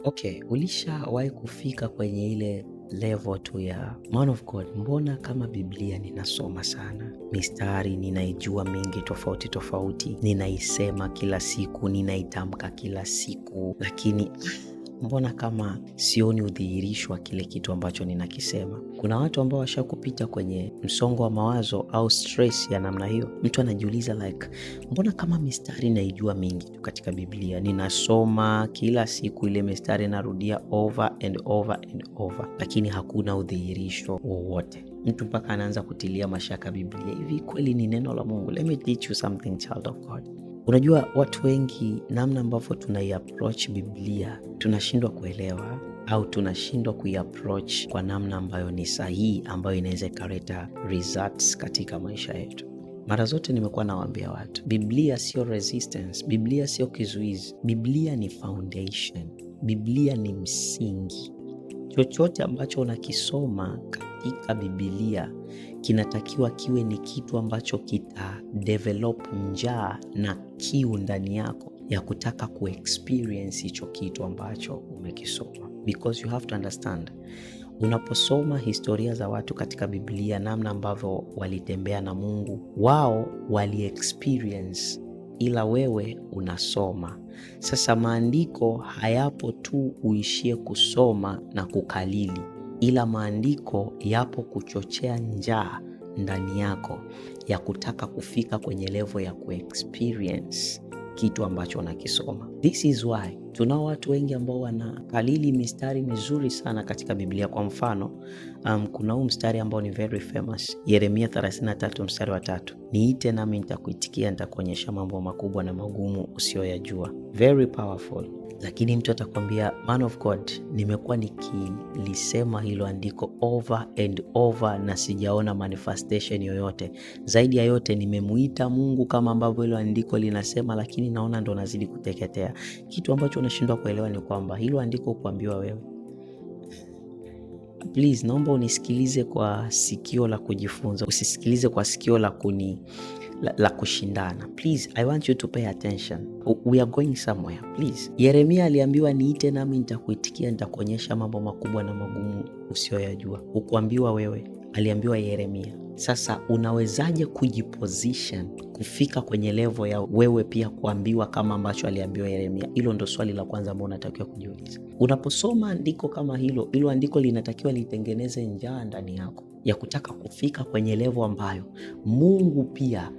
Okay, ulishawahi kufika kwenye ile level tu ya man of God, mbona kama Biblia ninasoma sana, mistari ninaijua mingi tofauti tofauti, ninaisema kila siku, ninaitamka kila siku, lakini mbona kama sioni udhihirisho wa kile kitu ambacho ninakisema? Kuna watu ambao washakupita kwenye msongo wa mawazo au stress ya namna hiyo. Mtu anajiuliza like, mbona kama mistari naijua mingi tu katika Biblia, ninasoma kila siku ile mistari narudia over and over and over, lakini hakuna udhihirisho wowote. Mtu mpaka anaanza kutilia mashaka Biblia, hivi kweli ni neno la Mungu? Let me teach you something, child of God. Unajua watu wengi, namna ambavyo tunaiapproach Biblia tunashindwa kuelewa, au tunashindwa kuiapproach kwa namna ambayo ni sahihi, ambayo inaweza ikaleta results katika maisha yetu. Mara zote nimekuwa nawaambia watu, Biblia sio resistance, Biblia sio kizuizi, Biblia ni foundation, Biblia ni msingi. Chochote ambacho unakisoma katika Biblia kinatakiwa kiwe ni kitu ambacho kita develop njaa na kiu ndani yako ya kutaka kuexperience hicho kitu ambacho umekisoma. Because you have to understand, unaposoma historia za watu katika Biblia, namna ambavyo walitembea na Mungu, wao waliexperience, ila wewe unasoma. Sasa maandiko hayapo tu uishie kusoma na kukalili, ila maandiko yapo kuchochea njaa ndani yako ya kutaka kufika kwenye level ya kuexperience kitu ambacho unakisoma. This is why tunao watu wengi ambao wanakalili mistari mizuri sana katika Biblia. Kwa mfano, kuna huu mstari ambao ni very famous, Yeremia 33 mstari wa 3, niite nami nitakuitikia, nitakuonyesha mambo makubwa na magumu usiyoyajua. Very powerful. Lakini mtu atakwambia, man of God, nimekuwa nikilisema hilo andiko over and over na sijaona manifestation yoyote. Zaidi ya yote nimemuita Mungu kama ambavyo hilo andiko linasema, lakini naona ndo nazidi kuteketea. Kitu ambacho unashindwa kuelewa ni kwamba hilo andiko kuambiwa wewe. Please, naomba unisikilize kwa sikio la kujifunza, usisikilize kwa sikio la kushindana. Please, I want you to pay attention. We are going somewhere, please. Yeremia aliambiwa niite nami nitakuitikia, nitakuonyesha mambo makubwa na magumu usiyoyajua. Ukuambiwa wewe, aliambiwa Yeremia. Sasa unawezaje kujiposition kufika kwenye level ya wewe pia kuambiwa kama ambacho aliambiwa Yeremia? Hilo ndo swali la kwanza ambalo unatakiwa kujiuliza. Unaposoma andiko kama hilo andiko linatakiwa litengeneze njaa ndani yako ya kutaka kufika kwenye level ambayo Mungu pia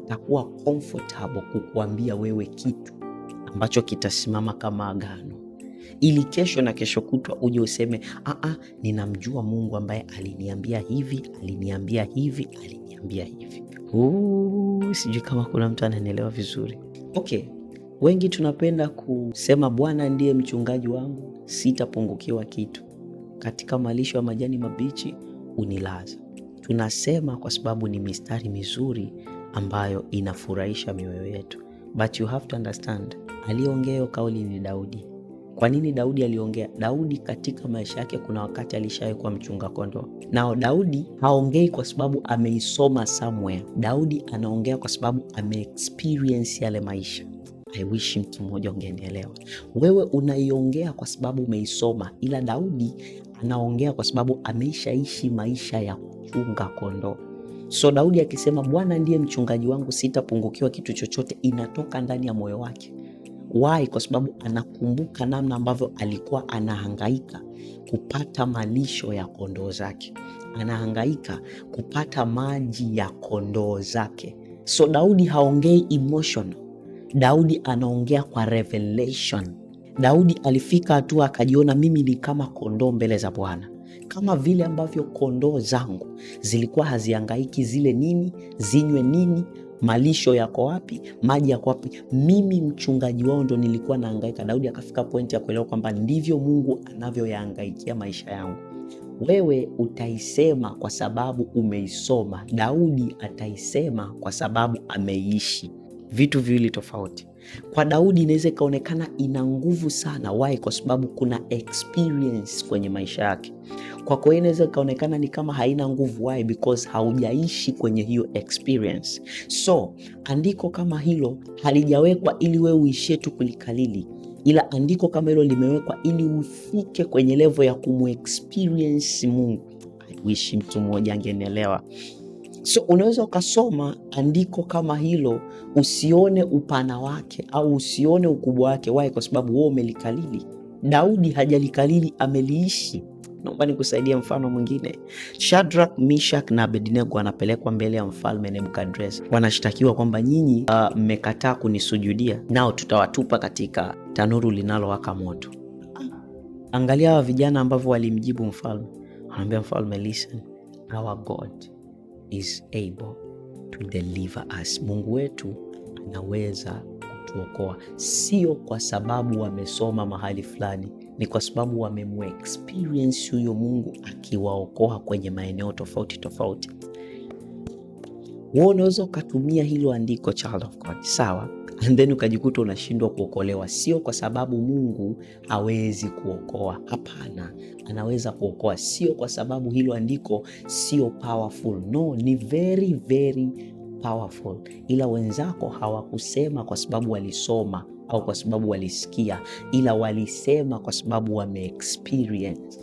atakuwa comfortable kukuambia wewe kitu ambacho kitasimama kama agano, ili kesho na kesho kutwa uje useme, ninamjua Mungu ambaye aliniambia hivi, aliniambia hivi, aliniambia hivi. Sijui kama kuna mtu ananielewa vizuri. Okay, wengi tunapenda kusema Bwana ndiye mchungaji wangu, sitapungukiwa kitu. Katika malisho ya majani mabichi unilaza. Tunasema kwa sababu ni mistari mizuri ambayo inafurahisha mioyo yetu. But you have to understand, aliongea kauli ni Daudi. Kwa nini Daudi aliongea? Daudi katika maisha yake kuna wakati alishawahi kuwa mchunga kondoo. Nao Daudi haongei kwa sababu ameisoma somewhere. Daudi anaongea kwa sababu ameexperience yale maisha. I wish mtu mmoja ungenielewa. Wewe unaiongea kwa sababu umeisoma, ila Daudi anaongea kwa sababu ameishaishi maisha ya kuchunga kondoo. So Daudi akisema Bwana ndiye mchungaji wangu, sitapungukiwa kitu chochote, inatoka ndani ya moyo wake. Why? Kwa sababu anakumbuka namna ambavyo alikuwa anahangaika kupata malisho ya kondoo zake, anahangaika kupata maji ya kondoo zake. So Daudi haongei emotion, Daudi anaongea kwa revelation. Daudi alifika hatua akajiona, mimi ni kama kondoo mbele za Bwana. Kama vile ambavyo kondoo zangu zilikuwa hazihangaiki zile nini, zinywe nini, malisho yako wapi, maji yako wapi, mimi mchungaji wao ndo nilikuwa nahangaika. Daudi akafika pointi ya kuelewa kwamba ndivyo Mungu anavyoyahangaikia maisha yangu. Wewe utaisema kwa sababu umeisoma, Daudi ataisema kwa sababu ameishi. Vitu viwili tofauti. Kwa Daudi inaweza ikaonekana ina nguvu sana. Why? Kwa sababu kuna experience kwenye maisha yake. Kwako inaweza ikaonekana ni kama haina nguvu. Why? Because haujaishi kwenye hiyo experience. So andiko kama hilo halijawekwa ili wewe uishie tu kulikalili, ila andiko kama hilo limewekwa ili ufike kwenye level ya kumexperience Mungu. I wish mtu mmoja angenielewa. So unaweza ukasoma andiko kama hilo usione upana wake au usione ukubwa wake. Why? Kwa sababu wewe umelikalili. Daudi hajalikalili, ameliishi. Naomba nikusaidia mfano mwingine. Shadrach, Meshach na Abednego wanapelekwa mbele ya mfalme Nebukadneza. Wanashtakiwa kwamba nyinyi mmekataa kunisujudia, nao tutawatupa katika tanuru linalowaka moto. Angalia hawa vijana ambavyo walimjibu mfalme. Wanaambia mfalme, listen, our God is able to deliver us. Mungu wetu anaweza kutuokoa. Sio kwa sababu wamesoma mahali fulani, ni kwa sababu wamemexperience huyo Mungu akiwaokoa kwenye maeneo tofauti tofauti. Wewe unaweza ukatumia hilo andiko, child of God, sawa, and then ukajikuta unashindwa kuokolewa. Sio kwa sababu Mungu hawezi kuokoa, hapana, anaweza kuokoa. Sio kwa sababu hilo andiko sio powerful, no, ni very very powerful, ila wenzako hawakusema kwa sababu walisoma au kwa sababu walisikia, ila walisema kwa sababu wameexperience.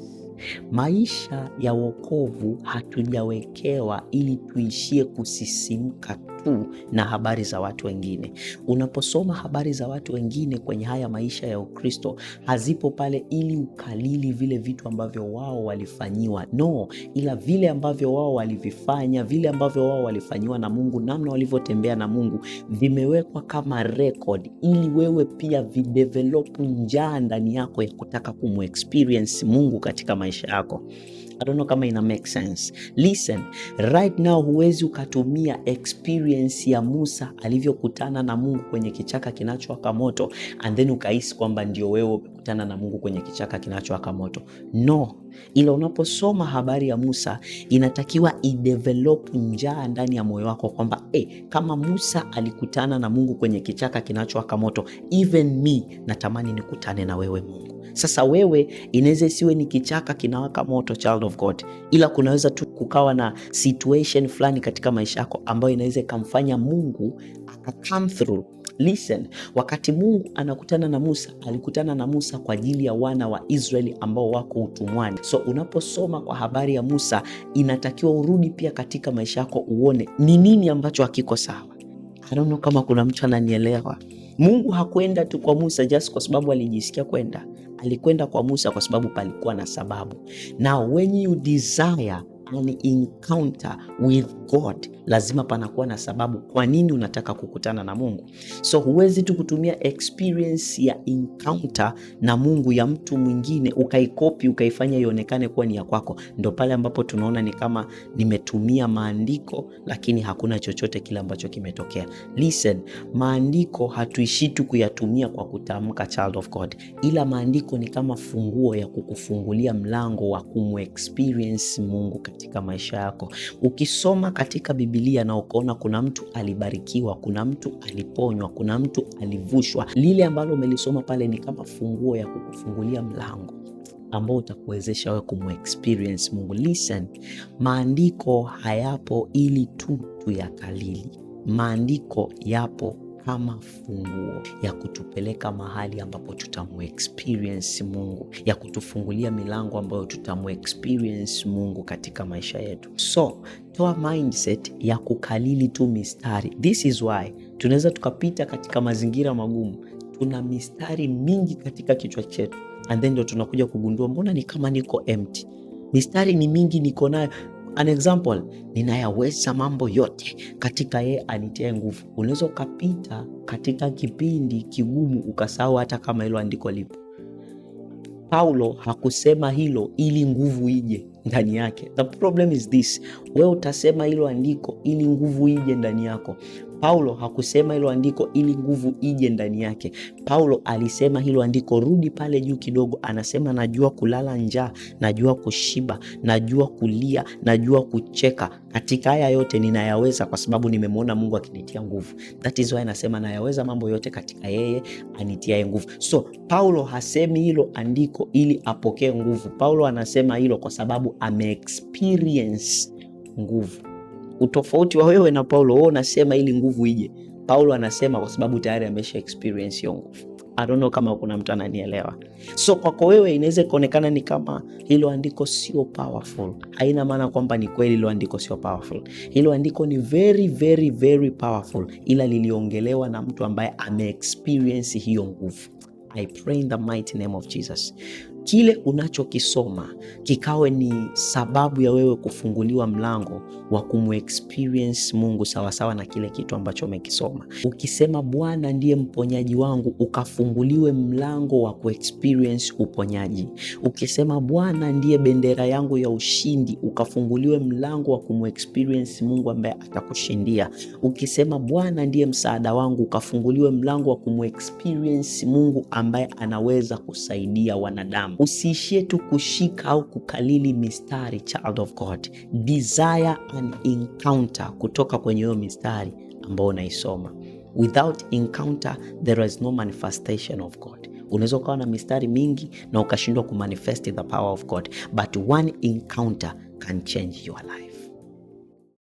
Maisha ya wokovu hatujawekewa ili tuishie kusisimka tu na habari za watu wengine. Unaposoma habari za watu wengine kwenye haya maisha ya Ukristo, hazipo pale ili ukalili vile vitu ambavyo wao walifanyiwa, no, ila vile ambavyo wao walivifanya, vile ambavyo wao walifanyiwa na Mungu, namna walivyotembea na Mungu, vimewekwa kama record ili wewe pia videvelop njaa ndani yako ya kutaka kumexperience Mungu katika maisha yako. I don't know kama ina make sense. Listen, right now huwezi ukatumia experience ya Musa alivyokutana na Mungu kwenye kichaka kinachowaka moto and then ukahisi kwamba ndio wewe umekutana na Mungu kwenye kichaka kinachowaka moto. No, ila unaposoma habari ya Musa inatakiwa idevelop njaa ndani ya moyo wako kwamba kama Musa alikutana na Mungu kwenye kichaka kinachowaka moto, even me natamani nikutane na wewe Mungu. Sasa wewe inaweza isiwe ni kichaka kinawaka moto, child of God, ila kunaweza tu kukawa na situation fulani katika maisha yako ambayo inaweza ikamfanya Mungu come through. Listen, wakati Mungu anakutana na Musa, alikutana na Musa kwa ajili ya wana wa Israeli ambao wako utumwani. So unaposoma kwa habari ya Musa, inatakiwa urudi pia katika maisha yako uone ni nini ambacho hakiko sawa. I don't know kama kuna mtu ananielewa. Mungu hakwenda tu kwa Musa just kwa sababu alijisikia kwenda. Alikwenda kwa Musa kwa sababu palikuwa na sababu. Now when you desire an encounter with God, lazima panakuwa na sababu kwa nini unataka kukutana na Mungu. So huwezi tu kutumia experience ya encounter na Mungu ya mtu mwingine ukaikopi ukaifanya ionekane kuwa ni ya kwako. Ndo pale ambapo tunaona ni kama nimetumia maandiko lakini hakuna chochote kile ambacho kimetokea. Listen, maandiko hatuishi tu kuyatumia kwa kutamka, child of God, ila maandiko ni kama funguo ya kukufungulia mlango wa kumexperience Mungu katika maisha yako. Ukisoma katika Biblia na ukaona kuna mtu alibarikiwa, kuna mtu aliponywa, kuna mtu alivushwa, lile ambalo umelisoma pale ni kama funguo ya kukufungulia mlango ambao utakuwezesha wewe kumexperience Mungu. Listen, maandiko hayapo ili tu tuyakalili. Maandiko yapo kama funguo ya kutupeleka mahali ambapo tutamuexperience Mungu, ya kutufungulia milango ambayo tutamuexperience Mungu katika maisha yetu. So toa mindset ya kukalili tu mistari. This is why tunaweza tukapita katika mazingira magumu, tuna mistari mingi katika kichwa chetu, and then ndio tunakuja kugundua mbona ni kama niko empty. Mistari ni mingi niko nayo. An example, ninayaweza mambo yote katika yeye anitiaye nguvu. Unaweza ukapita katika kipindi kigumu ukasahau hata kama hilo andiko lipo. Paulo hakusema hilo ili nguvu ije ndani yake. The problem is this, wewe utasema hilo andiko ili nguvu ije ndani yako. Paulo hakusema hilo andiko ili nguvu ije ndani yake. Paulo alisema hilo andiko, rudi pale juu kidogo, anasema najua kulala njaa, najua kushiba, najua kulia, najua kucheka. Katika haya yote ninayaweza kwa sababu nimemwona Mungu akinitia nguvu. That is why anasema nayaweza mambo yote katika yeye anitiaye nguvu. So Paulo hasemi hilo andiko ili apokee nguvu. Paulo anasema hilo kwa sababu ame-experience nguvu. Utofauti wa wewe na Paulo, wewe unasema ili nguvu ije. Paulo anasema kwa sababu tayari amesha experience hiyo nguvu. I don't know kama kuna mtu ananielewa. So kwako wewe inaweza ikaonekana ni kama hilo andiko sio powerful. Haina maana kwamba ni kweli hilo andiko sio powerful. Hilo andiko ni very very very powerful, ila liliongelewa na mtu ambaye ame-experience hiyo nguvu. I pray in the mighty name of Jesus, kile unachokisoma kikawe ni sababu ya wewe kufunguliwa mlango wa kumu-experience Mungu sawasawa na kile kitu ambacho umekisoma. Ukisema Bwana ndiye mponyaji wangu, ukafunguliwe mlango wa ku-experience uponyaji. Ukisema Bwana ndiye bendera yangu ya ushindi, ukafunguliwe mlango wa kumu-experience Mungu ambaye atakushindia. Ukisema Bwana ndiye msaada wangu, ukafunguliwe mlango wa kumu-experience Mungu ambaye anaweza kusaidia wanadamu. Usiishie tu kushika au kukalili mistari, child of God. Desire an encounter kutoka kwenye hiyo mistari ambao unaisoma. Without encounter there is no manifestation of God. Unaweza ukawa na mistari mingi na ukashindwa kumanifest the power of God, but one encounter can change your life.